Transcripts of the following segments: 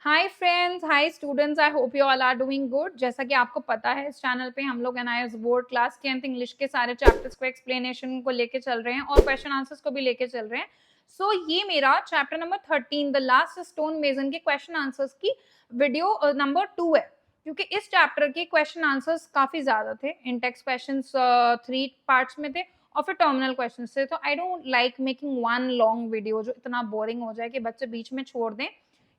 Hi friends, hi students, I hope you all are doing good. जैसा कि आपको पता है, इस चैनल पे हम लोग NIS board class 10th English के सारे चैप्टर्स को एक्सप्लेनेशन को लेके चल रहे हैं और क्वेश्चन आंसर्स को भी लेके चल रहे हैं। सो ये मेरा chapter number 13 the last stonemason के क्वेश्चन आंसर्स की वीडियो नंबर 2 है, क्योंकि इस चैप्टर के क्वेश्चन आंसर्स काफी ज्यादा थे। इन टेक्स्ट क्वेश्चन 3 पार्ट्स में थे और फिर टर्मिनल क्वेश्चन थे। तो I don't like making one long video जो इतना बोरिंग हो जाए कि बच्चे बीच में छोड़ दें,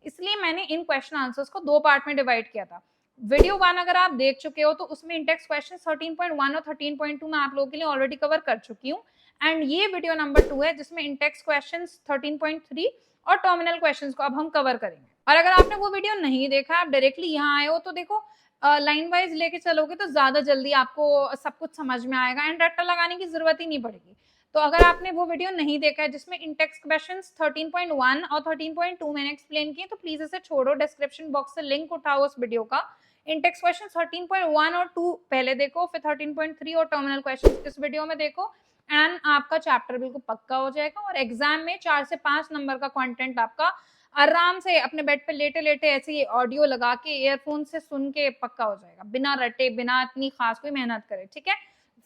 इसलिए मैंने इन क्वेश्चन आंसर्स को 2 पार्ट में डिवाइड किया था। वीडियो 1 अगर आप देख चुके हो तो उसमें इंटेक्स क्वेश्चन 13.1 और 13.2 मैं आप लोगों के लिए ऑलरेडी कवर कर चुकी हूँ। एंड ये वीडियो नंबर 2 है जिसमें इंटेक्स क्वेश्चन 13.3 और टर्मिनल क्वेश्चन को अब हम कवर करेंगे। और अगर आपने वो वीडियो नहीं देखा, आप डायरेक्टली यहाँ आए हो, तो देखो लाइन वाइज लेके चलोगे तो ज्यादा जल्दी आपको सब कुछ समझ में आएगा एंड रट्टा लगाने की जरूरत ही नहीं पड़ेगी। तो अगर आपने वो वीडियो नहीं देखा है जिसमें इंटेक्स क्वेश्चंस 13.1 और 13.2 मैंने एक्सप्लेन किए, तो प्लीज इसे छोड़ो, डिस्क्रिप्शन बॉक्स से लिंक उठाओ उस वीडियो का। इंटेक्स क्वेश्चन 13.1 और 2 पहले देखो, फिर 13.3 और टर्मिनल क्वेश्चन इस वीडियो में देखो, एंड आपका चैप्टर बिल्कुल पक्का हो जाएगा और एग्जाम में 4 से 5 नंबर का कंटेंट आपका आराम से अपने बेड पे लेटे लेटे ऐसे ही ऑडियो लगा के ईयरफोन से सुन के पक्का हो जाएगा, बिना रटे, बिना इतनी खास कोई मेहनत करे। ठीक है,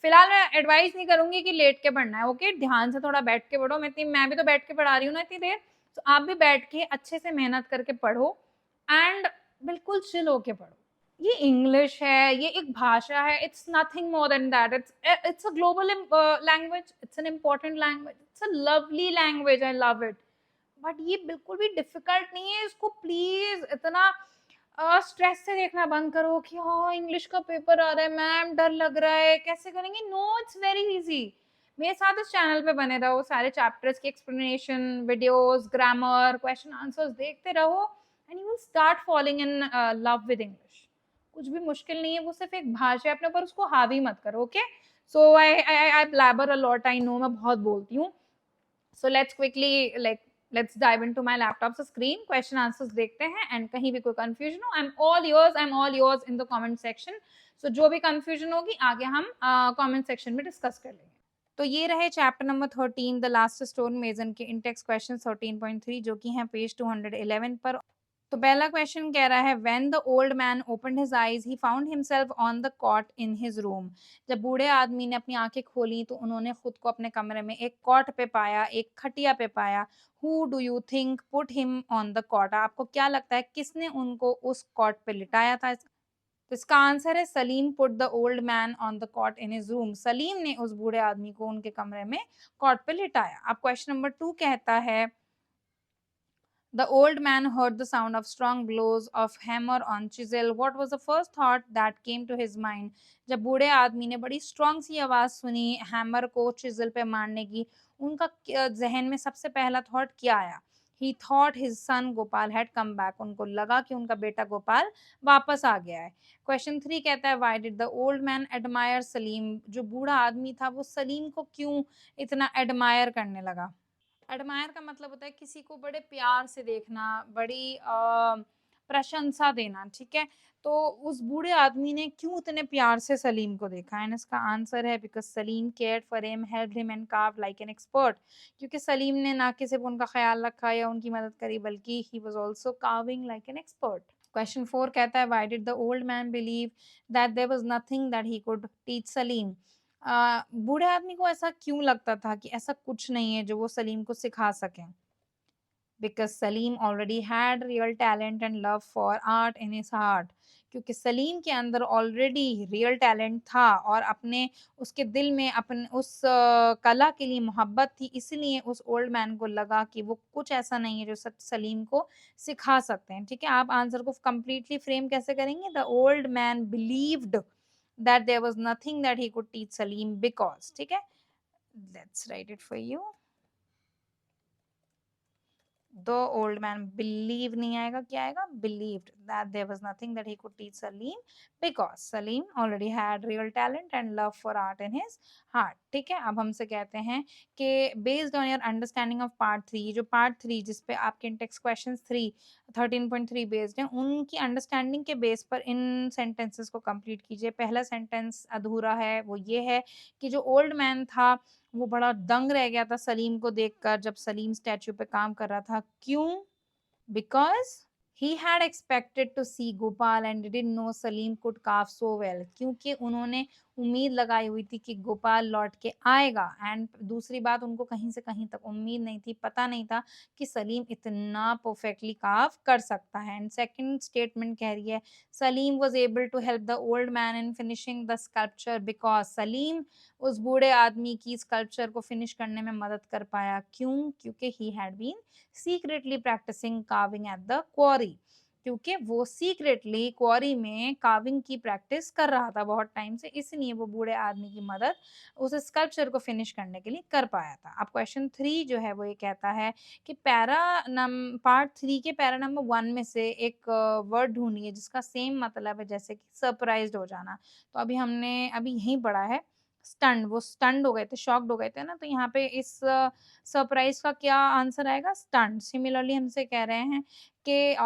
फिलहाल मैं एडवाइस नहीं करूंगी कि लेट के पढ़ना है। ओके, ध्यान से थोड़ा बैठ के पढ़ो। मैं भी तो बैठ के पढ़ा रही हूँ ना इतनी देर, तो आप भी बैठ के अच्छे से मेहनत करके पढ़ो एंड बिल्कुल चिल होके पढ़ो। ये इंग्लिश है, ये एक भाषा है, it's nothing more than that. It's a global language, it's an important language, it's a lovely language, I love it. But ये बिल्कुल भी डिफिकल्ट नहीं है। इसको प्लीज इतना स्ट्रेस से देखना बंद करो कि हाँ इंग्लिश का पेपर आ रहा है मैम, डर लग रहा है, कैसे करेंगे। No, it's very easy. मेरे साथ इस चैनल पे बने रहो, सारे चैप्टर्स की explanation videos, grammar, question answers देखते रहो and you will start falling in love with English. कुछ भी मुश्किल नहीं है, वो सिर्फ एक भाषा है, अपने ऊपर उसको हावी मत करो। Okay, so I I I blabber a lot, I know, मैं बहुत बोलती हूँ। So let's quickly let's dive into my laptop screen, question answers देखते हैं एंड कहीं भी कोई कंफ्यूजन हो, I am all yours in the comment section. So जो भी कंफ्यूजन होगी आगे हम कमेंट सेक्शन में डिस्कस कर लेंगे। तो ये रहे chapter number 13 the last stonemason के इंटेक्स क्वेश्चन 13.3 जो कि हैं पेज 211 पर। तो पहला क्वेश्चन कह रहा है when the old man opened his eyes he found himself on the caught in his room. जब बूढ़े आदमी ने अपनी आंखें खोली तो उन्होंने खुद को अपने कमरे में एक कॉट पे पाया, एक खटिया पे पाया। Who do you think put him on the cot? आपको क्या लगता है किसने उनको उस कॉट पे लिटाया था? तो इसका आंसर है Salim put the old man on the caught in his room. Salim ने उस बूढ़े आदमी को उनके कमरे में कॉट पे लिटाया। अब क्वेश्चन नंबर 2 कहता है the old man heard the sound of strong blows of hammer on chisel. What was the first thought that came to his mind? जब बूढ़े आदमी ने बड़ी स्ट्रॉन्ग सी आवाज सुनी हैमर को चिजल पे मारने की, उनका जहन में सबसे पहला थॉट क्या आया? He thought his son Gopal had come back. उनको लगा कि उनका बेटा गोपाल वापस आ गया है। क्वेश्चन 3 कहता है why did the old man admire Salim? जो बूढ़ा आदमी था वो सलीम को क्यों इतना एडमायर करने लगा? एडमायर का मतलब होता है किसी को बड़े प्यार से देखना, बड़ी प्रशंसा देना। ठीक है, तो उस बूढ़े आदमी ने क्यों इतने प्यार से सलीम को देखा? एंड इसका आंसर है because Salim cared for him, helped him and carved like an expert. क्योंकि सलीम ने ना कि सिर्फ उनका ख्याल रखा या उनकी मदद करी, बल्कि he was also carving like an expert. Question 4 कहता है why did the old man believe that there was nothing that he could teach Salim? बूढ़े आदमी को ऐसा क्यों लगता था कि ऐसा कुछ नहीं है जो वो सलीम को सिखा सकें? Because Salim already had real talent and love for art in his heart. क्योंकि सलीम के अंदर ऑलरेडी रियल टैलेंट था और अपने उसके दिल में अपन उस कला के लिए मोहब्बत थी, इसलिए उस ओल्ड मैन को लगा कि वो कुछ ऐसा नहीं है जो सलीम को सिखा सकते हैं। ठीक है, आप आंसर को कंप्लीटली फ्रेम कैसे करेंगे? The old man believed that there was nothing that he could teach Salim because, ठीक है, let's write it for you. The old man believe नहीं आएगा, क्या आएगा? Believed that there was nothing that he could teach Salim because Salim already had real talent and love for art in his heart. ठीक है, अब हमसे कहते हैं कि based on your understanding of part 3, जो part 3 जिस पे आपके text questions 13.3 बेस्ड हैं, उनकी अंडरस्टैंडिंग के बेस पर इन सेंटेंसेस को कंप्लीट कीजिए। पहला सेंटेंस अधूरा है, वो ये है कि जो ओल्ड मैन था वो बड़ा दंग रह गया था सलीम को देखकर जब सलीम स्टैचू पे काम कर रहा था। क्यों? Because he had expected to see Gopal and didn't know Salim could carve so well, क्योंकि उन्होंने उम्मीद लगाई हुई थी कि गोपाल लौट के आएगा। एंड दूसरी बात, उनको कहीं से कहीं तक उम्मीद नहीं थी, पता नहीं था कि सलीम इतना परफेक्टली कार्व कर सकता है। एंड सेकंड स्टेटमेंट कह रही है Salim was able to help the old man in finishing the sculpture because Salim उस बूढ़े आदमी की स्कल्पचर को फिनिश करने में मदद कर पाया। क्यों? क्योंकि he had been secretly practising carving at the quarry, क्योंकि वो सीक्रेटली क्वारी में कार्विंग की प्रैक्टिस कर रहा था बहुत टाइम से, इसलिए वो बूढ़े आदमी की मदद उस स्कल्पचर को फिनिश करने के लिए कर पाया था। अब क्वेश्चन 3 जो है वो ये कहता है कि पार्ट 3 के पैरा नंबर 1 में से एक वर्ड ढूंढिए जिसका सेम मतलब है जैसे कि सरप्राइज्ड हो जाना। तो अभी हमने अभी यहीं पढ़ा है स्टन्ड, वो स्टन्ड हो गए थे, शॉक्ड हो गए थे ना, तो यहाँ पे इस सरप्राइज का क्या आंसर आएगा? स्टन्ड। सिमिलरली हमसे कह रहे हैं कि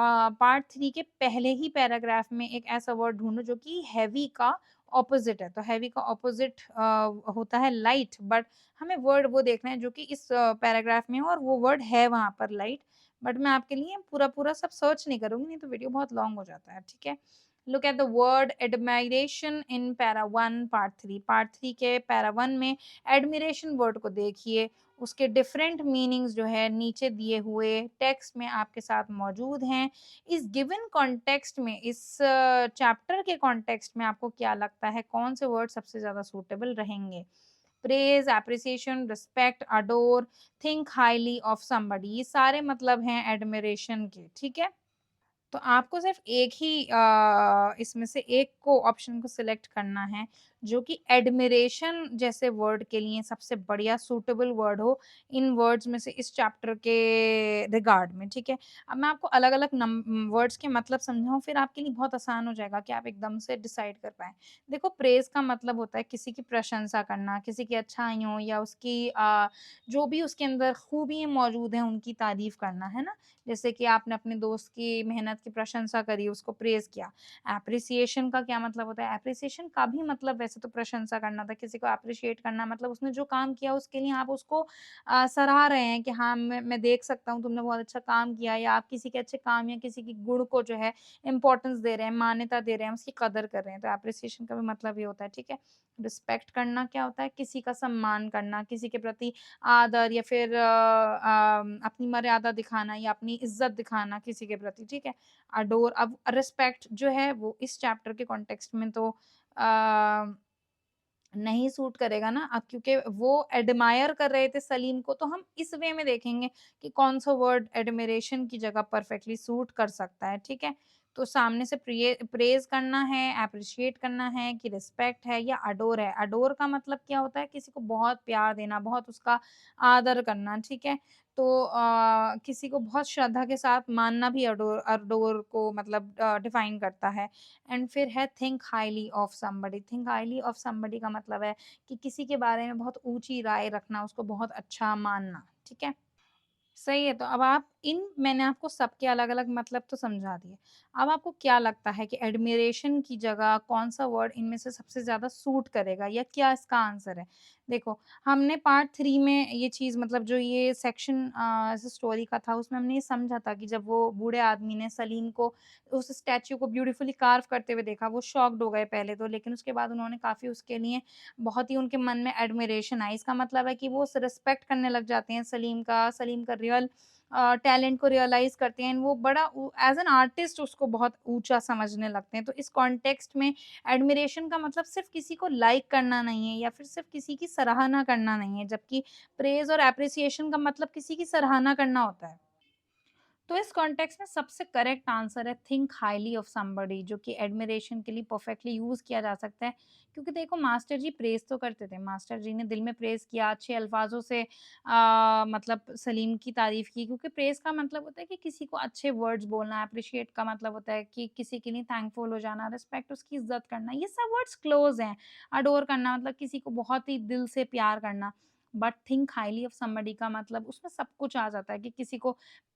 पार्ट 3 के पहले ही पैराग्राफ में एक ऐसा वर्ड ढूंढो जो कि हैवी का ऑपोजिट है। तो हैवी का ऑपोजिट होता है लाइट, बट हमें वर्ड वो देखना है जो कि इस पैराग्राफ में हो और वो वर्ड है वहां पर लाइट। बट मैं आपके लिए पूरा पूरा सब सर्च नहीं करूंगी, नहीं तो वीडियो बहुत लॉन्ग हो जाता है, ठीक है। Look at the word admiration in para 1 part 3। Part 3 के पैरा 1 में एडमिरेशन वर्ड को देखिए, उसके डिफरेंट मीनिंग्स जो है नीचे दिए हुए टेक्स्ट में आपके साथ मौजूद हैं। इस गिवन कॉन्टेक्स्ट में, इस चैप्टर के कॉन्टेक्स्ट में आपको क्या लगता है कौन से वर्ड सबसे ज्यादा सूटेबल रहेंगे? Praise, appreciation, respect, adore, think highly of somebody, ये सारे मतलब हैं एडमिरेशन के, ठीक है। तो आपको सिर्फ एक ही इसमें से एक को ऑप्शन को सिलेक्ट करना है जो कि एडमिरेशन जैसे वर्ड के लिए सबसे बढ़िया सूटेबल वर्ड हो इन वर्ड्स में से इस चैप्टर के रिगार्ड में, ठीक है। अब मैं आपको अलग अलग वर्ड्स के मतलब समझाऊं, फिर आपके लिए बहुत आसान हो जाएगा कि आप एकदम से डिसाइड कर पाए। देखो, प्रेज का मतलब होता है किसी की प्रशंसा करना, किसी की अच्छाइयों या उसकी जो भी उसके अंदर खूबियां मौजूद हैं उनकी तारीफ करना, है ना। जैसे कि आपने अपने दोस्त की मेहनत की प्रशंसा करी, उसको प्रेज़ किया। एप्रिसिएशन का क्या मतलब होता है? एप्रिसिएशन का भी मतलब वैसे तो प्रशंसा करना था, किसी को एप्रिशिएट करना मतलब उसने जो काम किया उसके लिए आप उसको सराह रहे हैं कि हाँ, मैं देख सकता हूँ तुमने बहुत अच्छा काम किया, या आप किसी के अच्छे काम या किसी के गुण को जो है इम्पोर्टेंस दे रहे हैं, मान्यता दे रहे हैं, उसकी कदर कर रहे हैं। तो एप्रिसिएशन का भी मतलब ये होता है, ठीक है। रिस्पेक्ट करना क्या होता है? किसी का सम्मान करना, किसी के प्रति आदर या फिर अपनी मर्यादा दिखाना या अपनी इज्जत दिखाना किसी के प्रति, ठीक है। अडोर, अब रिस्पेक्ट जो है वो इस चैप्टर के कॉन्टेक्स्ट में तो नहीं सूट करेगा ना। अब क्योंकि वो एडमायर कर रहे थे सलीम को, तो हम इस वे में देखेंगे कि कौन सा वर्ड एडमिरेशन की जगह परफेक्टली सूट कर सकता है, ठीक है। तो सामने से प्रेज करना है, अप्रिशिएट करना है, कि रिस्पेक्ट है या अडोर है। अडोर का मतलब क्या होता है? किसी को बहुत प्यार देना, बहुत उसका आदर करना, ठीक है। तो किसी को बहुत श्रद्धा के साथ मानना भी अडोर अडोर को मतलब डिफाइन करता है। एंड फिर है think highly of somebody. Think highly of somebody का मतलब है कि किसी के बारे में बहुत ऊंची राय रखना, उसको बहुत अच्छा मानना, ठीक है। सही है, तो अब आप इन मैंने आपको सबके अलग-अलग मतलब तो समझा दिए। अब आपको क्या लगता है कि एडमिरेशन की जगह कौन-सा वर्ड इनमें से सबसे ज़्यादा सूट करेगा या क्या इसका आंसर है? देखो, हमने पार्ट 3 में ये चीज़ मतलब जो ये सेक्शन इस स्टोरी का था उसमें हमने ये समझा था कि जब वो बूढ़े आदमी ने सलीम को उस स्टैच्यू को ब्यूटीफुली कार्व करते हुए देखा, वो शॉक्ड हो गए पहले तो, लेकिन उसके बाद उन्होंने काफ़ी उसके लिए बहुत ही उनके मन में एडमिरेशन आई। इसका मतलब है कि वो रिस्पेक्ट करने लग जाते हैं सलीम का रियल टैलेंट को रियलाइज़ करते हैं। वो बड़ा उ एज़ एन आर्टिस्ट उसको बहुत ऊँचा समझने लगते हैं। तो इस कॉन्टेक्स्ट में एडमिरेशन का मतलब सिर्फ़ किसी को लाइक करना नहीं है या फिर सिर्फ़ किसी की सराहना करना नहीं है, जबकि प्रेज़ और एप्रिसिएशन का मतलब किसी की सराहना करना होता है। तो इस कॉन्टेक्स्ट में सबसे करेक्ट आंसर है थिंक हाईली ऑफ समबडी, जो कि एडमिरेशन के लिए परफेक्टली यूज किया जा सकता है। क्योंकि देखो, मास्टर जी प्रेज तो करते थे, मास्टर जी ने दिल में प्रेज किया, अच्छे अल्फाजों से मतलब सलीम की तारीफ की, क्योंकि प्रेज का मतलब होता है कि किसी को अच्छे वर्ड्स बोलना, अप्रिशिएट का मतलब होता है कि किसी के लिए थैंकफुल हो जाना, रिस्पेक्ट उसकी इज्जत करना, ये सब वर्ड्स क्लोज हैं। अडोर करना मतलब किसी को बहुत ही दिल से प्यार करना। But think highly of somebody का मतलब उसमें सब कुछ आ जाता है कि किसी को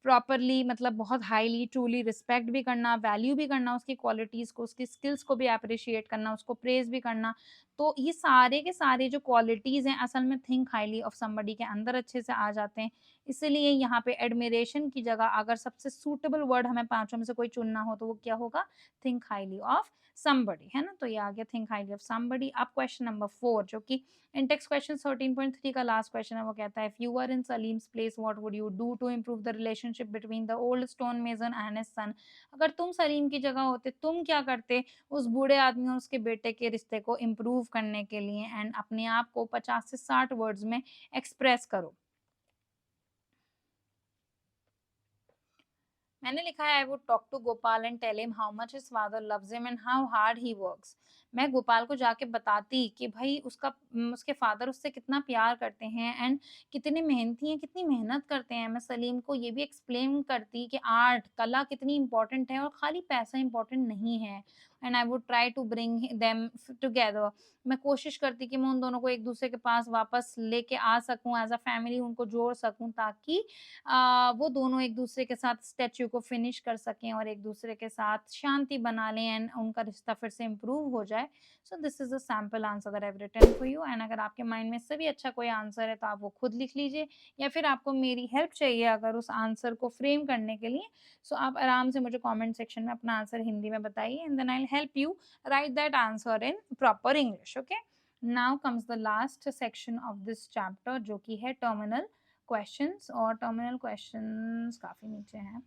प्रॉपरली मतलब बहुत हाईली ट्रूली रिस्पेक्ट भी करना, वैल्यू भी करना उसकी क्वालिटीज़ को, उसकी स्किल्स को भी एप्रिशिएट करना, उसको प्रेज़ भी करना। तो ये सारे के सारे जो क्वालिटीज़ हैं असल में थिंक हाईली ऑफ समबडी के अंदर अच्छे से आ जाते हैं। इसीलिए यहाँ पे एडमिरेशन की जगह अगर सबसे सूटेबल वर्ड हमें पांचों में से कोई चुनना हो तो वो क्या होगा, थिंक हाईली ऑफ somebody, है ना। तो ये आ गया थिंक हाईली ऑफ somebody। अब क्वेश्चन नंबर 4 जो कि इंटेक्स क्वेश्चन 13.3 का लास्ट क्वेश्चन है, वो कहता है if you are in Salim's place what would you do to improve the relationship between the old stone mason and his son. अगर तुम सलीम की जगह होते तुम क्या करते उस बूढ़े आदमी और उसके बेटे के रिश्ते को इम्प्रूव करने के लिए, एंड अपने आप को 50 से 60 वर्ड्स में एक्सप्रेस करो। मैंने लिखा है I would talk to Gopal and tell him how much his father loves him and how hard he works. मैं गोपाल को जाके बताती कि भाई उसके फादर उससे कितना प्यार करते हैं एंड कितने मेहनती हैं, कितनी मेहनत करते हैं। मैं सलीम को ये भी एक्सप्लेन करती कि आर्ट कला कितनी इंपॉर्टेंट है और खाली पैसा इंपॉर्टेंट नहीं है। And I would try to bring them together. मैं कोशिश करती कि मैं उन दोनों को एक दूसरे के पास वापस लेके आ सकूं, एज अ फैमिली उनको जोड़ सकूं, ताकि वो दोनों एक दूसरे के साथ स्टैच्यू को फिनिश कर सकें और एक दूसरे के साथ शांति बना लें एंड उनका रिश्ता फिर से इम्प्रूव हो जाए। So this is a sample answer that I have written for you. And अगर आपके माइंड में इससे भी अच्छा कोई आंसर है तो आप वो खुद लिख लीजिए, या फिर आपको मेरी हेल्प चाहिए अगर उस आंसर को फ्रेम करने के लिए, सो आप आराम से मुझे कमेंट सेक्शन में अपना आंसर हिंदी में बताइए and then I will help you write that answer in proper English. Okay, now comes the last section of this chapter जो कि है टर्मिनल क्वेश्चंस, और टर्मिनल क्वेश्चंस काफी नीचे हैं,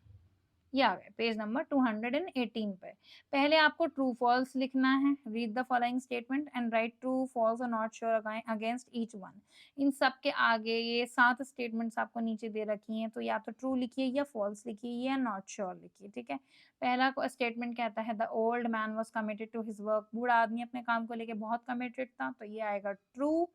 ये आ गए पेज नंबर 218 पे। पहले आपको ट्रू फॉल्स लिखना है। Read the following statement and write true false और not sure against each one. इन सब के आगे ये 7 स्टेटमेंट्स आपको नीचे दे रखी हैं, तो या तो ट्रू लिखिए या फॉल्स लिखिए या नॉट श्योर लिखिए, ठीक है। पहला स्टेटमेंट कहता है the old man was committed to his work. बूढ़ा आदमी अपने काम को लेके बहुत कमिटेड था, तो ये आएगा ट्रू,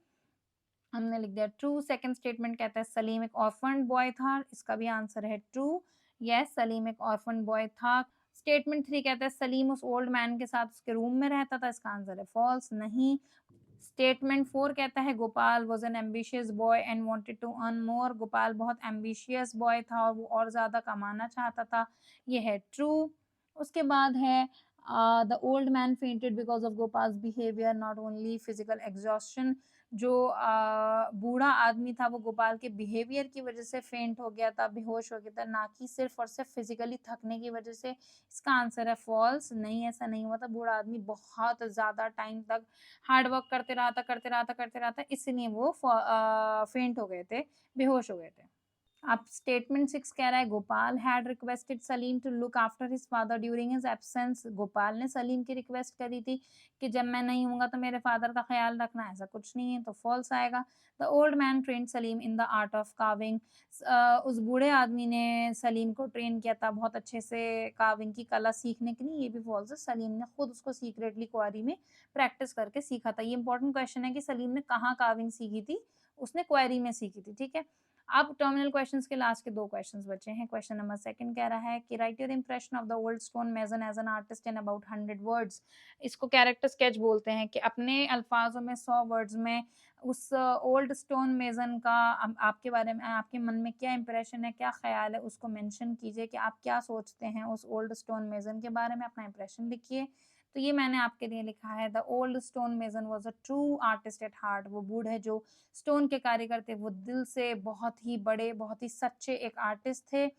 हमने लिख दिया ट्रू। सेकंड स्टेटमेंट कहता है सलीम एक ऑर्फन बॉय था, इसका भी आंसर है ट्रू, यस सलीम एक ऑर्फन बॉय था। स्टेटमेंट 3 कहता है सलीम उस ओल्ड मैन के साथ उसके रूम में रहता था, इसका आंसर है फॉल्स, नहीं। स्टेटमेंट 4 कहता है Gopal was an ambitious boy and wanted to earn more. Gopal बहुत एम्बिशियस बॉय था और वो और ज्यादा कमाना चाहता था, ये है ट्रू। उसके बाद है the old man fainted because of गोपाल्स behaviour not only physical exhaustion. जो बूढ़ा आदमी था वो गोपाल के बिहेवियर की वजह से फेंट हो गया था, बेहोश हो गया था, ना कि सिर्फ और सिर्फ फिजिकली थकने की वजह से, इसका आंसर है फॉल्स, नहीं ऐसा नहीं हुआ था। बूढ़ा आदमी बहुत ज्यादा टाइम तक हार्ड वर्क करते रहा था, इसलिए वो फेंट हो गए थे, बेहोश हो गए थे। अब स्टेटमेंट 6 कह रहा है Gopal had requested Salim to look after his father during his absence. Gopal ने सलीम की रिक्वेस्ट करी थी कि जब मैं नहीं हूंगा तो मेरे फादर का ख्याल रखना, ऐसा कुछ नहीं है, तो फॉल्स आएगा। The old man train Salim in the art of calving. उस बूढ़े आदमी ने सलीम को ट्रेन किया था बहुत अच्छे से काविंग की कला सीखने के लिए, ये भी फॉल्स है। सलीम ने खुद उसको सीक्रेटली क्वारी में प्रैक्टिस करके सीखा था। ये इंपॉर्टेंट क्वेश्चन है कि सलीम ने कहाँ काविंग सीखी थी, उसने क्वेरी में सीखी थी, ठीक है। अब टर्मिनल क्वेश्चंस के लास्ट के 2 क्वेश्चंस बचे हैं। क्वेश्चन नंबर 2 कह रहा है कि write your impression of the old stone mason as an artist in about 100 words. इसको कैरेक्टर स्केच बोलते हैं, कि अपने अल्फाजों में 100 वर्ड्स में उस ओल्ड स्टोन मेसन का आपके बारे में, आपके मन में क्या इंप्रेशन है, क्या ख्याल है, उसको मेंशन कीजिए कि आप क्या सोचते हैं उस ओल्ड स्टोन मेसन के बारे में, अपना इंप्रेशन लिखिए। तो ये मैंने आपके लिए लिखा है the old stone mason was a true artist at heart. वो बूढ़े जो स्टोन के कार्य करते वो दिल से बहुत ही बड़े, बहुत ही सच्चे एक आर्टिस्ट थे।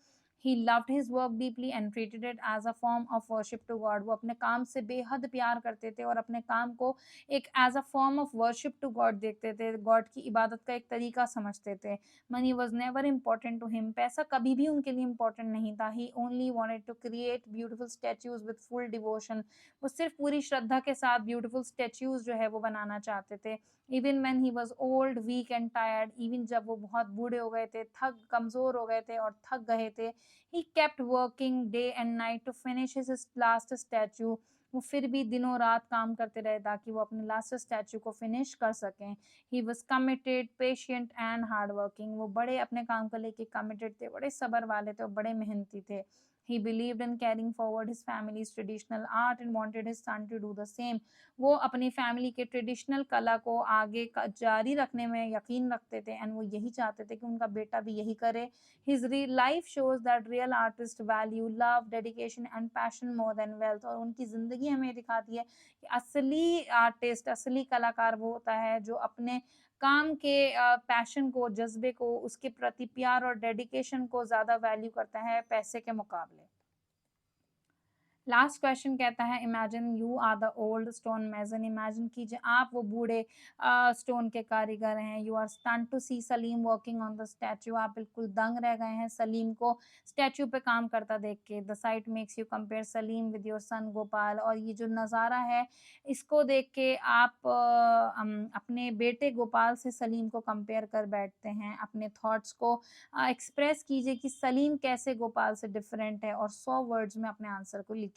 He loved his work deeply and treated it as a form of worship to god. वो अपने काम से बेहद प्यार करते थे और अपने काम को एक as a form of worship to god देखते थे, गॉड की इबादत का एक तरीका समझते थे। Money was never important to him. पैसा कभी भी उनके लिए इम्पोर्टेंट नहीं था। He only wanted to create beautiful statues with full devotion. वो सिर्फ पूरी श्रद्धा के साथ ब्यूटिफुल स्टैच्यूज जो है वो बनाना चाहते थे। Even when he was old weak and tired, even जब वो बहुत बूढ़े हो गए थे, थक कमजोर हो गए थे और थक गए थे, he kept working day and night to finish his last statue. वो फिर भी दिनों रात काम करते रहे ताकि वो अपने लास्ट स्टैचू को फिनिश कर सकें। He was committed, patient and hard working. वो बड़े अपने काम को लेके कमिटेड थे, बड़े सब्र वाले थे और बड़े मेहनती थे। He believed in carrying forward his family's traditional art and wanted his son to do the same. वो अपनी फैमिली के ट्रेडिशनल कला को आगे जारी रखने में यकीन रखते थे एंड वो यही चाहते थे कि उनका बेटा भी यही करे। His life shows that real artists value love, dedication and passion more than wealth। और उनकी ज़िंदगी हमें दिखाती है कि असली आर्टिस्ट, असली कलाकार वो होता है जो अपने काम के पैशन को, जज्बे को, उसके प्रति प्यार और डेडिकेशन को ज़्यादा वैल्यू करता है पैसे के मुकाबले। लास्ट क्वेश्चन कहता है imagine you are the old stonemason. Imagine कीजिए आप वो बूढ़े स्टोन के कारीगर हैं। You are stunned to see Salim working on the statue. आप बिल्कुल दंग रह गए हैं सलीम को स्टैचू पे काम करता देख के। The site makes you compare Salim with your son Gopal. और ये जो नज़ारा है इसको देख के आप अपने बेटे गोपाल से सलीम को कंपेयर कर बैठते हैं। अपने थॉट्स को एक्सप्रेस कीजिए कि सलीम कैसे गोपाल से डिफरेंट है और 100 वर्ड्स में अपने आंसर को लिखिए।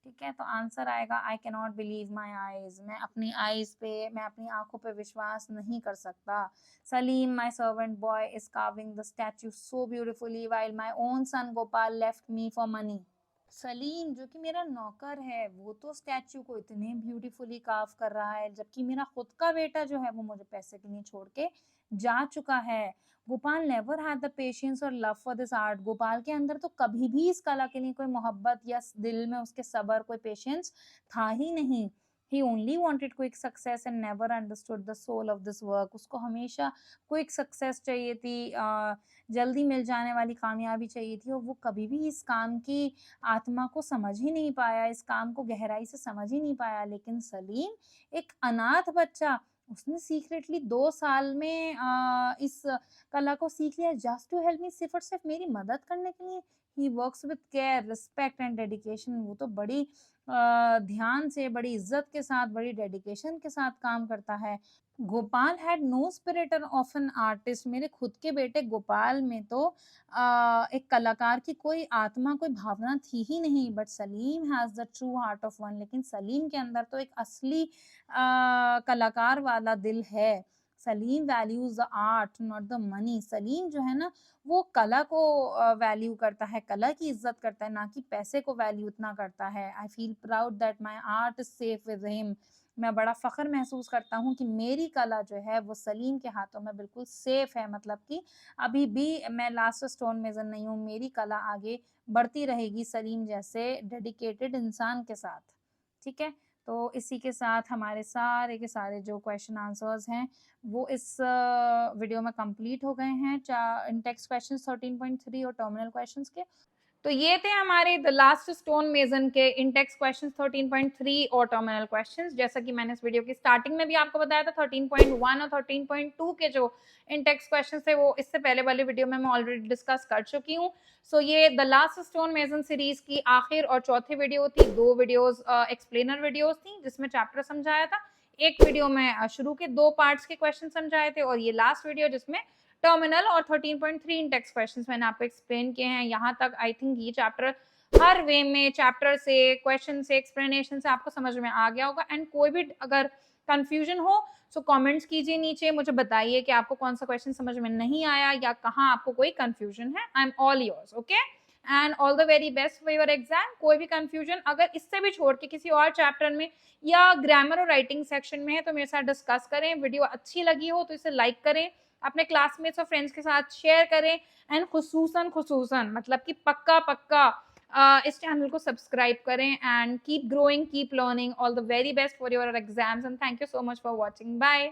ठीक है, तो आंसर आएगा I can not believe my eyes. मैं अपनी आईज पे, मैं अपनी आंखों पे विश्वास नहीं कर सकता। Salim my servant boy is carving the statue so beautifully while my own son Gopal left me for money. Salim जो कि मेरा नौकर है वो तो स्टैचू को इतने ब्यूटीफुली कार्व कर रहा है, जबकि मेरा खुद का बेटा जो है वो मुझे पैसे के लिए छोड़ के जा चुका है। Gopal never had the patience और love for this art. Gopal के अंदर तो कभी भी इस कला के लिए कोई मोहब्बत या दिल में उसके सब्र, कोई पेशेंस था ही नहीं। He only wanted quick success and never understood the soul of this work. उसको हमेशा क्विक सक्सेस चाहिए थी, जल्दी मिल जाने वाली कामयाबी चाहिए थी, और वो कभी भी इस काम की आत्मा को समझ ही नहीं पाया, इस काम को गहराई से समझ ही नहीं पाया। लेकिन सलीम एक अनाथ बच्चा, उसने सीक्रेटली 2 साल में इस कला को सीख लिया जस्ट टू हेल्प मी, सिर्फ और सिर्फ मेरी मदद करने के लिए। He works with care, respect and dedication. वो तो बड़ी ध्यान से, बड़ी इज्जत के साथ, बड़ी डेडिकेशन के साथ काम करता है। Gopal had no spirit of an artist. मेरे खुद के बेटे गोपाल में तो एक कलाकार की कोई आत्मा, कोई भावना थी ही नहीं। But Salim has the true heart of one. लेकिन सलीम के अंदर तो एक असली कलाकार वाला दिल है। Salim values the art not the money. Salim जो है ना वो कला को वैल्यू करता है, कला की इज्जत करता है, ना कि पैसे को वैल्यू उतना करता है। I feel proud that my art is safe with him. मैं बड़ा फ़ख्र महसूस करता हूँ कि मेरी कला जो है वो सलीम के हाथों में बिल्कुल सेफ़ है। मतलब कि अभी भी मैं लास्ट स्टोन मेज़न नहीं हूँ, मेरी कला आगे बढ़ती रहेगी सलीम जैसे डेडिकेटेड इंसान के साथ। ठीक है? तो इसी के साथ हमारे सारे के सारे जो क्वेश्चन आंसर्स हैं वो इस वीडियो में कंप्लीट हो गए हैं। इन टेक्स्ट क्वेश्चंस 13.3 और टर्मिनल क्वेश्चंस के। तो ये थे हमारे द लास्ट स्टोन मेजन के इंटेक्स क्वेश्चंस 13.3 और टर्मिनल क्वेश्चंस। जैसा कि मैंने इस वीडियो की स्टार्टिंग में भी आपको बताया था 13.1 और 13.2 के जो इंटेक्स क्वेश्चंस थे वो इससे पहले वाले वीडियो में मैं ऑलरेडी डिस्कस कर चुकी हूँ। सो ये द लास्ट स्टोन मेजन सीरीज की आखिर और चौथी वीडियो थी। 2 वीडियोस एक्सप्लेनर वीडियोस थी जिसमें चैप्टर समझाया था। एक वीडियो में शुरू के 2 पार्ट्स के क्वेश्चन समझाए थे, और ये लास्ट वीडियो जिसमें टर्मिनल और 13.3 इंडेक्स क्वेश्चंस मैंने आपको एक्सप्लेन किए हैं। यहाँ तक आई थिंक ये चैप्टर हर वे में, चैप्टर से, क्वेश्चन से, एक्सप्लेनेशन से आपको समझ में आ गया होगा। एंड कोई भी अगर कंफ्यूजन हो सो कमेंट्स कीजिए नीचे, मुझे बताइए कि आपको कौन सा क्वेश्चन समझ में नहीं आया या कहाँ आपको कोई कंफ्यूजन है। आई am all yours. Okay, and all the very best for your exam. कोई भी कंफ्यूजन अगर इससे भी छोड़ के किसी और चैप्टर में या ग्रामर और राइटिंग सेक्शन में है तो मेरे साथ डिस्कस करें। वीडियो अच्छी लगी हो तो इसे लाइक करें, अपने क्लासमेट्स और फ्रेंड्स के साथ शेयर करें, एंड खुसूसन मतलब कि पक्का इस चैनल को सब्सक्राइब करें। And keep growing, keep learning. All the very best for your exams and thank you so much for watching. Bye.